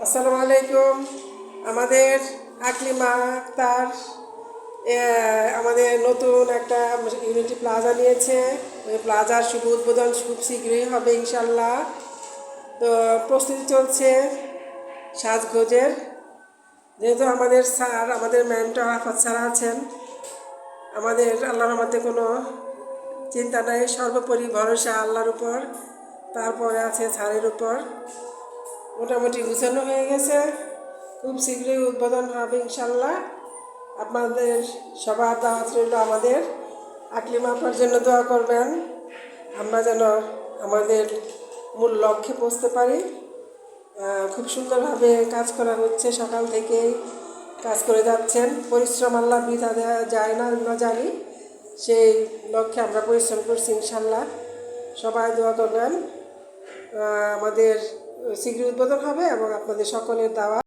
আসসালামু আলাইকুম। আমাদের আকলিমা আক্তার আমাদের নতুন একটা ইউনিটি প্লাজা নিয়েছে। ওই প্লাজার শুভ উদ্বোধন খুব শীঘ্রই হবে ইনশাল্লাহ। তো প্রস্তুতি চলছে সাজগোজের। যেহেতু আমাদের স্যার, আমাদের ম্যামটা আরাফাত স্যার আছেন, আমাদের আল্লাহর মধ্যে কোনো চিন্তা নাই, সর্বোপরি ভরসা আল্লাহর উপর, তারপরে আছে স্যারের উপর। মোটামুটি গুছানো হয়ে গেছে, খুব শীঘ্রই উদ্বোধন হবে ইনশাল্লাহ। আপনাদের সবার দাওয়াত রইল। আমাদের আকলিমা আপার জন্য দোয়া করবেন, আমরা যেন আমাদের মূল লক্ষ্যে পৌঁছতে পারি। খুব সুন্দরভাবে কাজ করা হচ্ছে, সকাল থেকেই কাজ করে যাচ্ছেন। পরিশ্রম আল্লাহ বৃথা দেওয়া যায় না, আমরা জানি। সেই লক্ষ্যে আমরা পরিশ্রম করছি ইনশাল্লাহ। সবাই দোয়া করবেন, আমাদের শীঘ্রই উদ্বোধন হবে এবং আপনাদের সকলের দাওয়াত।